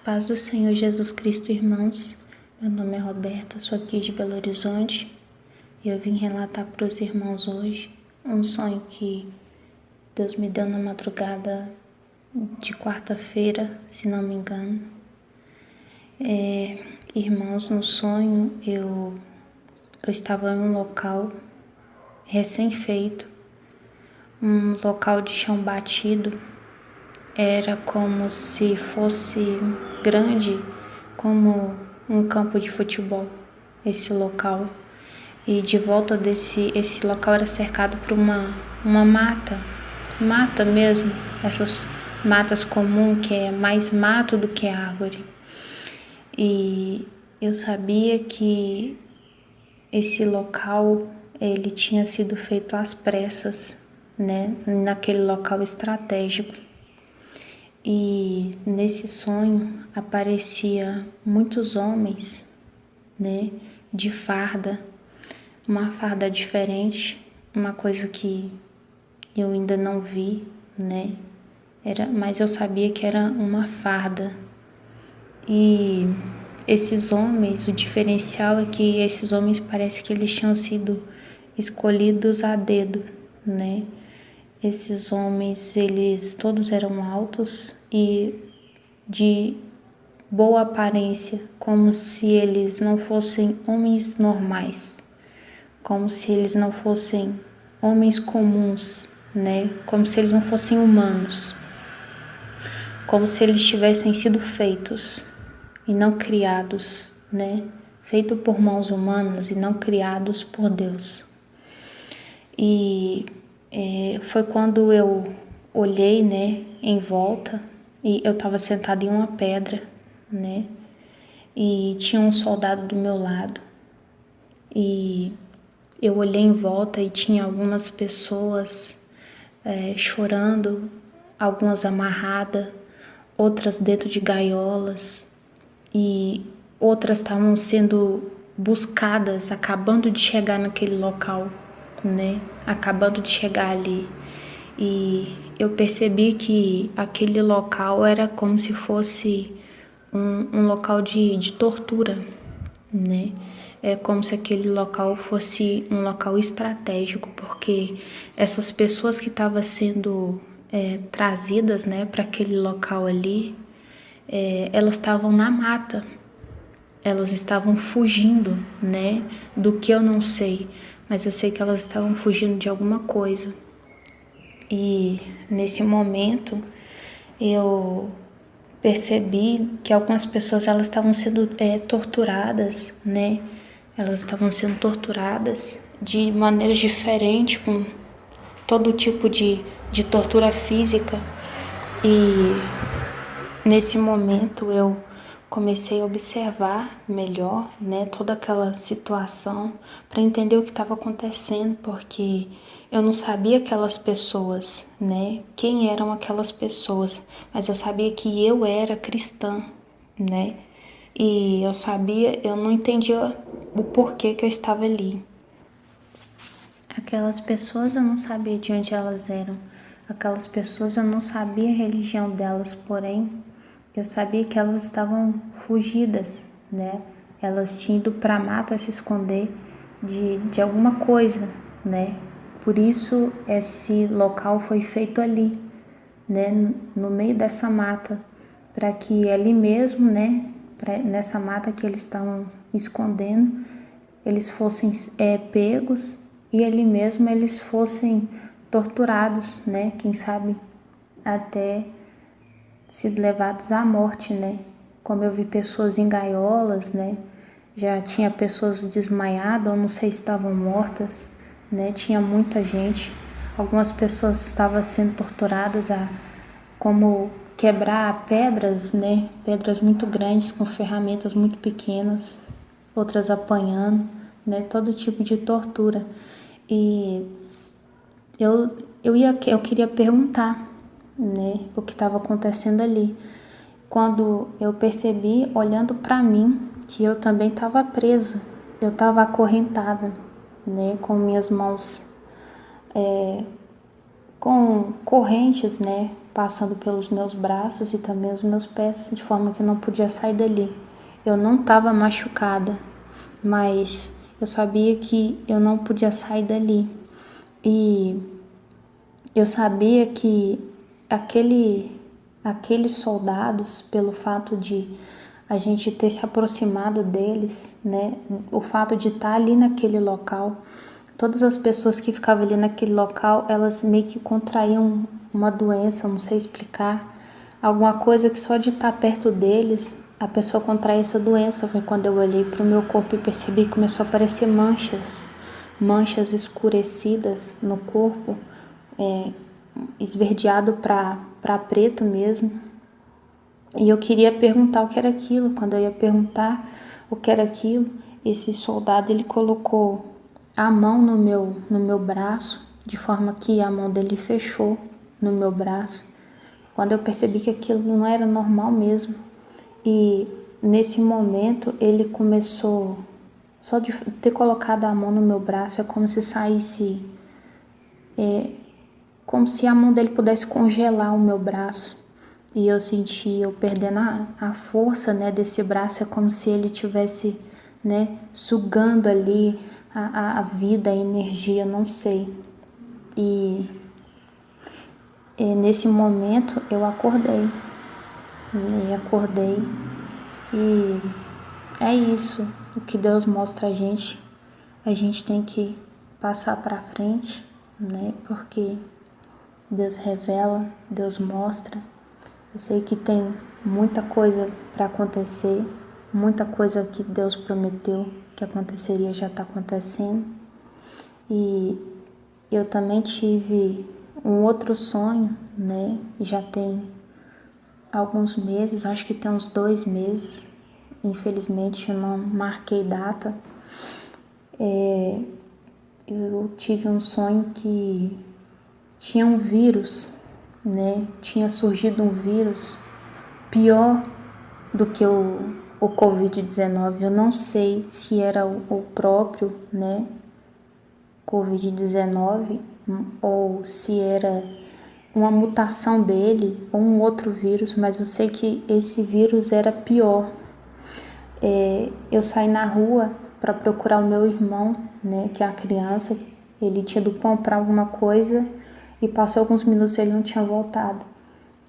Paz do Senhor Jesus Cristo, irmãos. Meu nome é Roberta, sou aqui de Belo Horizonte e eu vim relatar para os irmãos hoje um sonho que Deus me deu na madrugada de quarta-feira, se não me engano. Irmãos, no sonho eu estava em um local recém-feito, um local de chão batido. Era como se fosse grande, como um campo de futebol, esse local. E de volta esse local era cercado por uma mata mesmo, essas matas comuns que é mais mato do que árvore. E eu sabia que esse local ele tinha sido feito às pressas, né, naquele local estratégico. E nesse sonho aparecia muitos homens, né, de farda, uma farda diferente, uma coisa que eu ainda não vi, né, mas eu sabia que era uma farda. E esses homens, o diferencial é que esses homens parece que eles tinham sido escolhidos a dedo, né? Esses homens, eles todos eram altos e de boa aparência, como se eles não fossem homens normais, como se eles não fossem homens comuns, né? Como se eles não fossem humanos, como se eles tivessem sido feitos e não criados, né? Feitos por mãos humanas e não criados por Deus. E foi quando eu olhei, né, em volta, e eu estava sentada em uma pedra, né, e tinha um soldado do meu lado. E eu olhei em volta e tinha algumas pessoas chorando, algumas amarradas, outras dentro de gaiolas, e outras estavam sendo buscadas, acabando de chegar naquele local, né? Acabando de chegar ali. E eu percebi que aquele local era como se fosse um local de tortura, né? É como se aquele local fosse um local estratégico, porque essas pessoas que estavam sendo trazidas, né, para aquele local ali, elas estavam na mata. Elas estavam fugindo, né, do que eu não sei, mas eu sei que elas estavam fugindo de alguma coisa. E nesse momento eu percebi que algumas pessoas elas estavam sendo torturadas, né? Elas estavam sendo torturadas de maneiras diferentes, com todo tipo de tortura física. E nesse momento eu comecei a observar melhor, né, toda aquela situação para entender o que estava acontecendo, porque eu não sabia aquelas pessoas, né, quem eram aquelas pessoas, mas eu sabia que eu era cristã, né, e eu não entendia o porquê que eu estava ali. Aquelas pessoas eu não sabia de onde elas eram, aquelas pessoas eu não sabia a religião delas, porém eu sabia que elas estavam fugidas, né? Elas tinham ido para a mata se esconder de alguma coisa, né? Por isso esse local foi feito ali, né? No meio dessa mata, para que ali mesmo, né? Nessa mata que eles estavam escondendo, eles fossem pegos e ali mesmo eles fossem torturados, né? Quem sabe até sido levados à morte, né? Como eu vi pessoas em gaiolas, né? Já tinha pessoas desmaiadas, eu não sei se estavam mortas, né? Tinha muita gente. Algumas pessoas estavam sendo torturadas a como quebrar pedras, né? Pedras muito grandes com ferramentas muito pequenas, outras apanhando, né? Todo tipo de tortura. E eu queria perguntar, né, o que estava acontecendo ali. Quando eu percebi, olhando para mim, que eu também estava presa, eu estava acorrentada, né, com minhas mãos com correntes, né, passando pelos meus braços e também os meus pés, de forma que eu não podia sair dali. Eu não estava machucada, mas eu sabia que eu não podia sair dali. E eu sabia que aqueles soldados, pelo fato de a gente ter se aproximado deles, né, o fato de estar ali naquele local, todas as pessoas que ficavam ali naquele local, elas meio que contraíam uma doença, não sei explicar, alguma coisa que só de estar perto deles, a pessoa contrai essa doença. Foi quando eu olhei para o meu corpo e percebi que começou a aparecer manchas escurecidas no corpo, esverdeado para preto mesmo. E eu queria perguntar o que era aquilo. Quando eu ia perguntar o que era aquilo, esse soldado, ele colocou a mão no meu braço, de forma que a mão dele fechou no meu braço. Quando eu percebi que aquilo não era normal mesmo. E nesse momento ele começou, só de ter colocado a mão no meu braço, é como se saísse, como se a mão dele pudesse congelar o meu braço. E eu senti eu perdendo a força, né, desse braço. É como se ele tivesse, né, sugando ali a vida, a energia, não sei. E nesse momento eu acordei. E é isso, o que Deus mostra a gente tem que passar para frente, né? Porque Deus revela, Deus mostra. Eu sei que tem muita coisa para acontecer, muita coisa que Deus prometeu que aconteceria já está acontecendo. E eu também tive um outro sonho, né? Já tem alguns meses, acho que tem uns 2 meses. Infelizmente eu não marquei data. Eu tive um sonho que tinha um vírus, né? Tinha surgido um vírus pior do que o Covid-19. Eu não sei se era o próprio, né, Covid-19 ou se era uma mutação dele ou um outro vírus, mas eu sei que esse vírus era pior. Eu saí na rua para procurar o meu irmão, né, que é a criança. Ele tinha ido comprar alguma coisa e passou alguns minutos e ele não tinha voltado.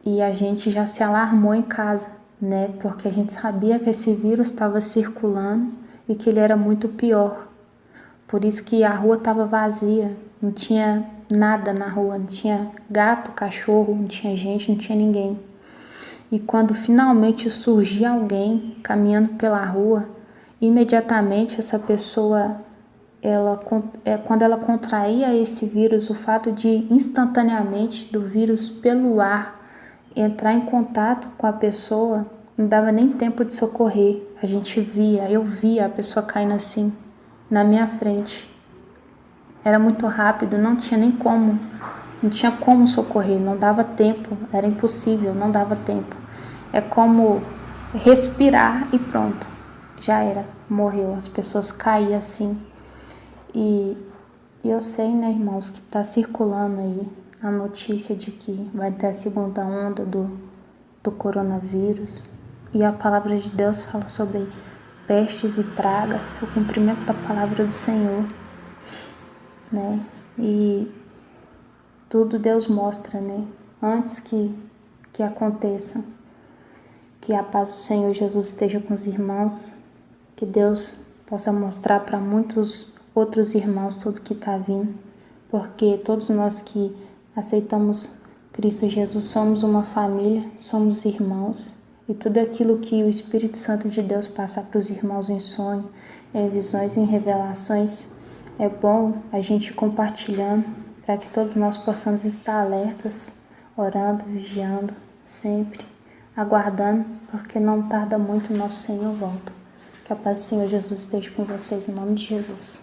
E a gente já se alarmou em casa, né, porque a gente sabia que esse vírus estava circulando e que ele era muito pior. Por isso que a rua estava vazia, não tinha nada na rua, não tinha gato, cachorro, não tinha gente, não tinha ninguém. E quando finalmente surgia alguém caminhando pela rua, imediatamente essa pessoa, quando ela contraía esse vírus, o fato de instantaneamente do vírus pelo ar entrar em contato com a pessoa, não dava nem tempo de socorrer. Eu via a pessoa caindo assim na minha frente. Era muito rápido, não tinha como socorrer, não dava tempo, era impossível, não dava tempo. É como respirar e pronto, já era, morreu. As pessoas caíam assim. E eu sei, né, irmãos, que está circulando aí a notícia de que vai ter a segunda onda do coronavírus. E a palavra de Deus fala sobre pestes e pragas, o cumprimento da palavra do Senhor, né? E tudo Deus mostra, né? Antes que aconteça. Que a paz do Senhor Jesus esteja com os irmãos. Que Deus possa mostrar para muitos outros irmãos tudo que está vindo. Porque todos nós que aceitamos Cristo Jesus somos uma família, somos irmãos. E tudo aquilo que o Espírito Santo de Deus passa para os irmãos em sonho, em visões, em revelações, é bom a gente compartilhando para que todos nós possamos estar alertas, orando, vigiando, sempre, aguardando, porque não tarda muito o nosso Senhor volta. Que a paz do Senhor Jesus esteja com vocês, em nome de Jesus.